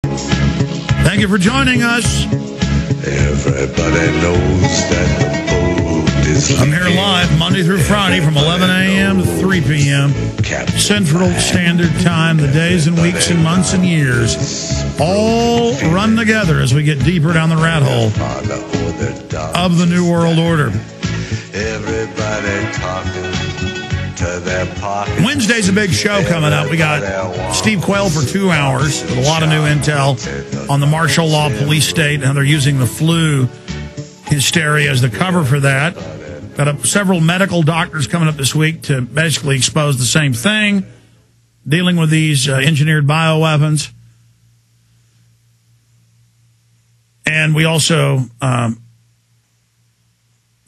Thank you for joining us. Everybody knows that the boat is I'm here live Monday through Friday from 11 a.m. to 3 p.m. Central Standard Time. The days and weeks and months and years all run together as we get deeper down the rat hole of the New World Order. Everybody talking to their pockets. Wednesday's a big show coming up. We got Steve Quayle for 2 hours with a lot of new intel on the martial law police state and how they're using the flu hysteria as the cover for that. Got several medical doctors coming up this week to basically expose the same thing, dealing with these engineered bioweapons. And we also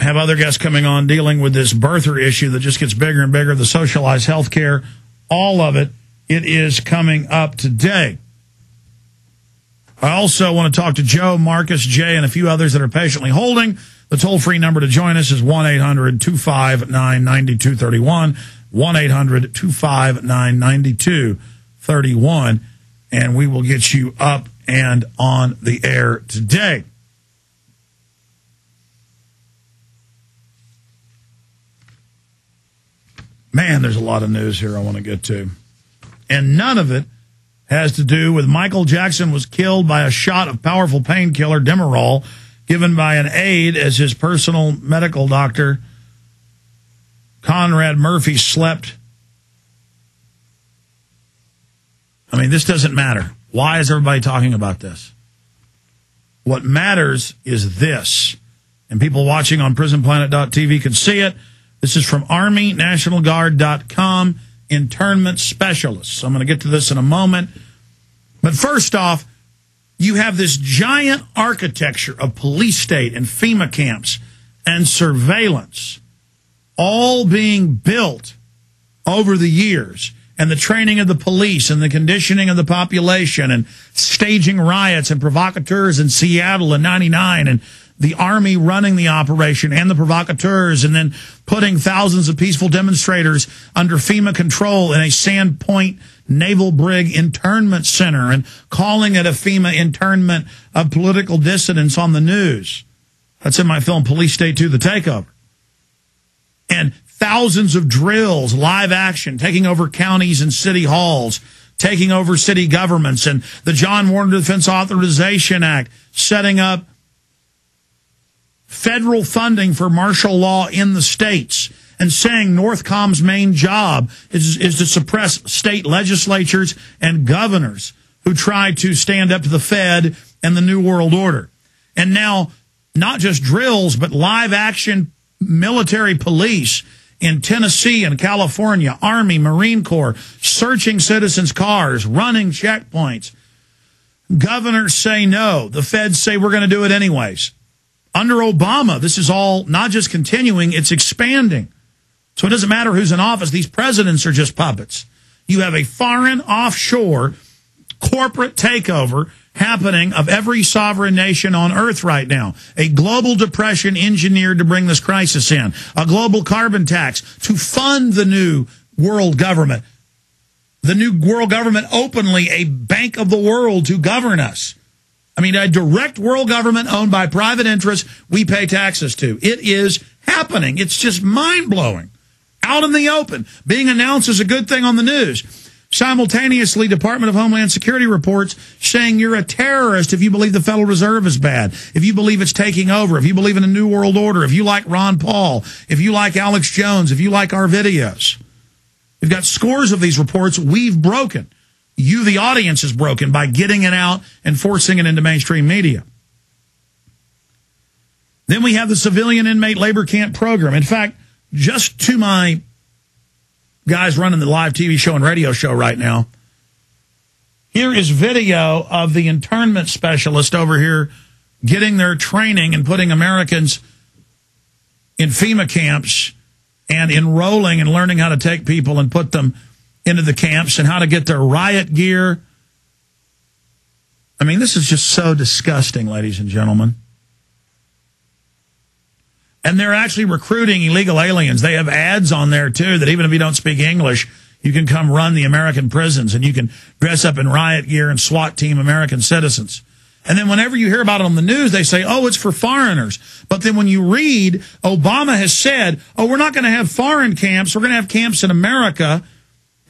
have other guests coming on dealing with this birther issue that just gets bigger and bigger, the socialized health care, all of it. It is coming up today. I also want to talk to Joe, Marcus, Jay, and a few others that are patiently holding. The toll-free number to join us is 1-800-259-9231, 1-800-259-9231, and we will get you up and on the air today. Man, there's a lot of news here I want to get to. And none of it has to do with Michael Jackson was killed by a shot of powerful painkiller, Demerol, given by an aide as his personal medical doctor, Conrad Murphy, slept. I mean, this doesn't matter. Why is everybody talking about this? What matters is this. And people watching on prisonplanet.tv can see it. This is from ArmyNationalGuard.com, internment specialists. So I'm going to get to this in a moment. But first off, you have this giant architecture of police state and FEMA camps and surveillance all being built over the years, and the training of the police and the conditioning of the population and staging riots and provocateurs in Seattle in '99 and the Army running the operation and the provocateurs, and then putting thousands of peaceful demonstrators under FEMA control in a Sandpoint Naval Brig internment center and calling it a FEMA internment of political dissidents on the news. That's in my film Police State 2, The Takeover. And thousands of drills, live action, taking over counties and city halls, taking over city governments, and the John Warner Defense Authorization Act, setting up federal funding for martial law in the states, and saying Northcom's main job is to suppress state legislatures and governors who try to stand up to the Fed and the New World Order. And now, not just drills, but live action military police in Tennessee and California, Army, Marine Corps, searching citizens' cars, running checkpoints. Governors say no. The feds say we're going to do it anyways. Under Obama, this is all not just continuing, it's expanding. So it doesn't matter who's in office. These presidents are just puppets. You have a foreign, offshore, corporate takeover happening of every sovereign nation on Earth right now. A global depression engineered to bring this crisis in. A global carbon tax to fund the new world government. The new world government openly a bank of the world to govern us. I mean, a direct world government owned by private interests we pay taxes to. It is happening. It's just mind-blowing. Out in the open. Being announced as a good thing on the news. Simultaneously, Department of Homeland Security reports saying you're a terrorist if you believe the Federal Reserve is bad, if you believe it's taking over, if you believe in a new world order, if you like Ron Paul, if you like Alex Jones, if you like our videos. We've got scores of these reports we've broken. You, the audience, is broken by getting it out and forcing it into mainstream media. Then we have the civilian inmate labor camp program. In fact, just to my guys running the live TV show and radio show right now, here is video of the internment specialist over here getting their training and putting Americans in FEMA camps and enrolling and learning how to take people and put them into the camps and how to get their riot gear. I mean, this is just so disgusting, ladies and gentlemen. And they're actually recruiting illegal aliens. They have ads on there, too, that even if you don't speak English, You can come run the American prisons, and you can dress up in riot gear and SWAT team American citizens. And then whenever you hear about it on the news, they say, oh, it's for foreigners. But then when you read, Obama has said, oh, we're not going to have foreign camps. We're going to have camps in America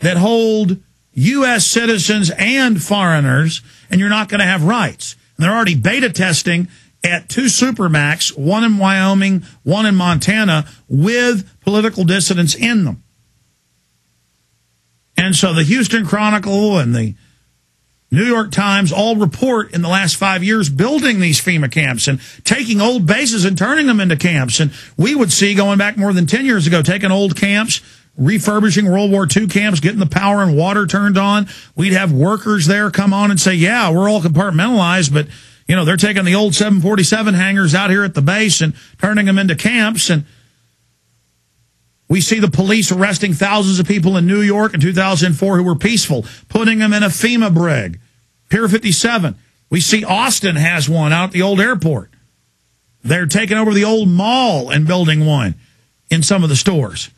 that hold U.S. citizens and foreigners, and you're not going to have rights. And they're already beta testing at 2 supermax, one in Wyoming, one in Montana, with political dissidents in them. And so the Houston Chronicle and the New York Times all report in the last 5 years building these FEMA camps and taking old bases and turning them into camps. And we would see, going back more than 10 years ago, taking old camps, refurbishing World War II camps, getting the power and water turned on. We'd have workers there come on and say, yeah, we're all compartmentalized, but, you know, they're taking the old 747 hangars out here at the base and turning them into camps. And we see the police arresting thousands of people in New York in 2004 who were peaceful, putting them in a FEMA brig, Pier 57. We see Austin has one out at the old airport. They're taking over the old mall and building one in some of the stores.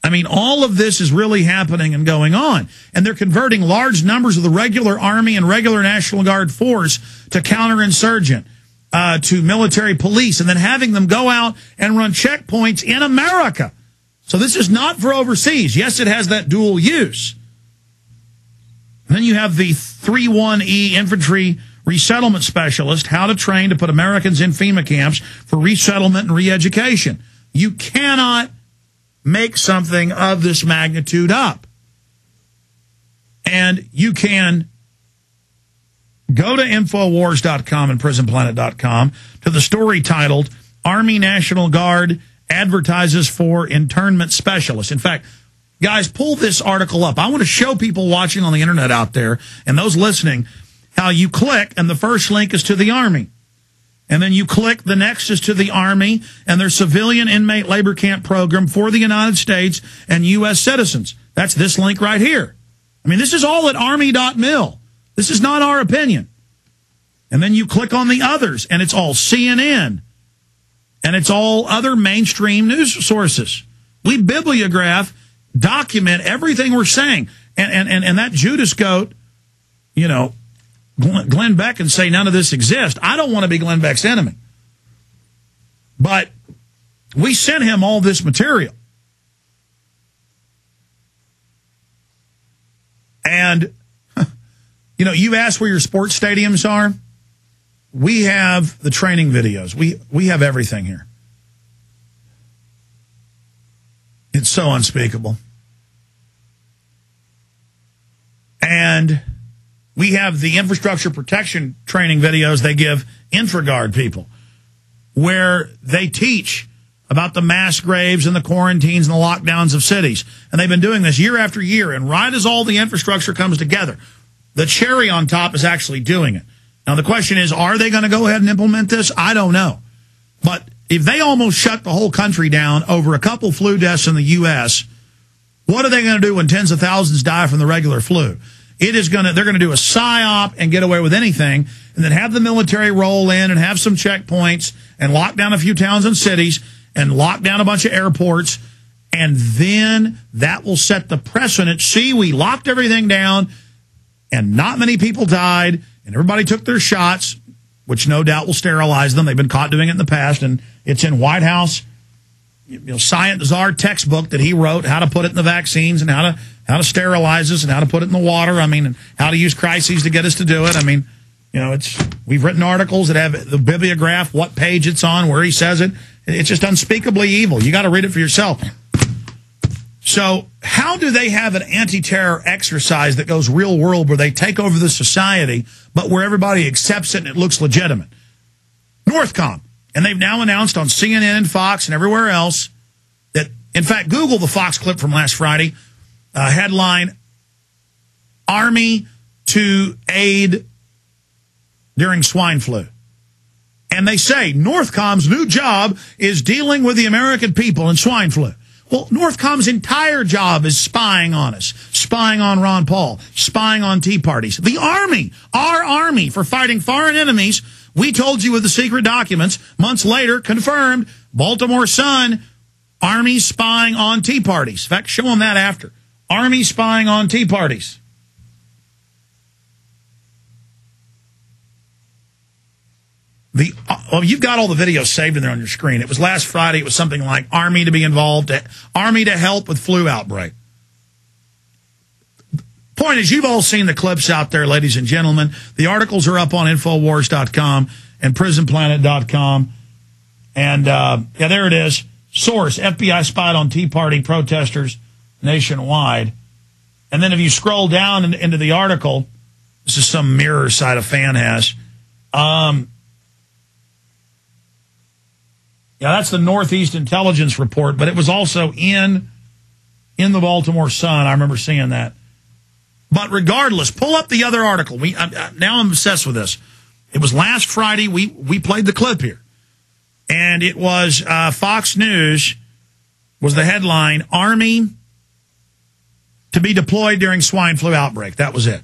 I mean, all of this is really happening and going on. And they're converting large numbers of the regular Army and regular National Guard force to counterinsurgent, to military police, and then having them go out and run checkpoints in America. So this is not for overseas. Yes, it has that dual use. And then you have the 31E infantry resettlement specialist, how to train to put Americans in FEMA camps for resettlement and re-education. You cannot make something of this magnitude up. And you can go to Infowars.com and PrisonPlanet.com to the story titled Army National Guard Advertises for Internment Specialists. In fact, guys, pull this article up. I want to show people watching on the internet out there and those listening how you click, and the first link is to the Army. And then you click, the next is to the Army and their civilian inmate labor camp program for the United States and U.S. citizens. That's this link right here. I mean, this is all at army.mil. This is not our opinion. And then you click on the others, and it's all CNN, and it's all other mainstream news sources. We bibliograph, document everything we're saying. And that Judas goat, you know, Glenn Beck, and say none of this exists. I don't want to be Glenn Beck's enemy. But we sent him all this material. And, you know, you asked where your sports stadiums are. We have the training videos. We have everything here. It's so unspeakable. And we have the infrastructure protection training videos they give InfraGuard people, where they teach about the mass graves and the quarantines and the lockdowns of cities. And they've been doing this year after year. And right as all the infrastructure comes together, the cherry on top is actually doing it. Now, the question is, are they going to go ahead and implement this? I don't know. But if they almost shut the whole country down over a couple flu deaths in the U.S., what are they going to do when tens of thousands die from the regular flu? They're going to do a psyop and get away with anything, and then have the military roll in and have some checkpoints and lock down a few towns and cities and lock down a bunch of airports, and then that will set the precedent. See, we locked everything down, and not many people died, and everybody took their shots, which no doubt will sterilize them. They've been caught doing it in the past, and it's in White House, Science Czar textbook that he wrote, how to put it in the vaccines and how to sterilize us and how to put it in the water. I mean, and how to use crises to get us to do it. I mean, you know, we've written articles that have the bibliograph, what page it's on, where he says it. It's just unspeakably evil. You got to read it for yourself. So how do they have an anti-terror exercise that goes real world, where they take over the society, but where everybody accepts it and it looks legitimate? Northcom. And they've now announced on CNN and Fox and everywhere else that, in fact, Google the Fox clip from last Friday, headline, Army to aid during swine flu. And they say Northcom's new job is dealing with the American people and swine flu. Well, Northcom's entire job is spying on us, spying on Ron Paul, spying on Tea Parties. The Army, our Army, for fighting foreign enemies. We told you with the secret documents. Months later, confirmed, Baltimore Sun, Army spying on Tea Parties. In fact, show them that after. Army spying on Tea Parties. You've got all the videos saved in there on your screen. It was last Friday. It was something like Army to be involved, Army to help with flu outbreak. Point is, you've all seen the clips out there, ladies and gentlemen. The articles are up on Infowars.com and PrisonPlanet.com. And, yeah, there it is. Source, FBI spied on Tea Party protesters nationwide. And then if you scroll down into the article, this is some mirror site a fan has. Yeah, that's the Northeast Intelligence Report, but it was also in the Baltimore Sun. I remember seeing that. But regardless, pull up the other article. Now I'm obsessed with this. It was last Friday. We played the clip here. And it was Fox News was the headline, Army to be deployed during swine flu outbreak. That was it.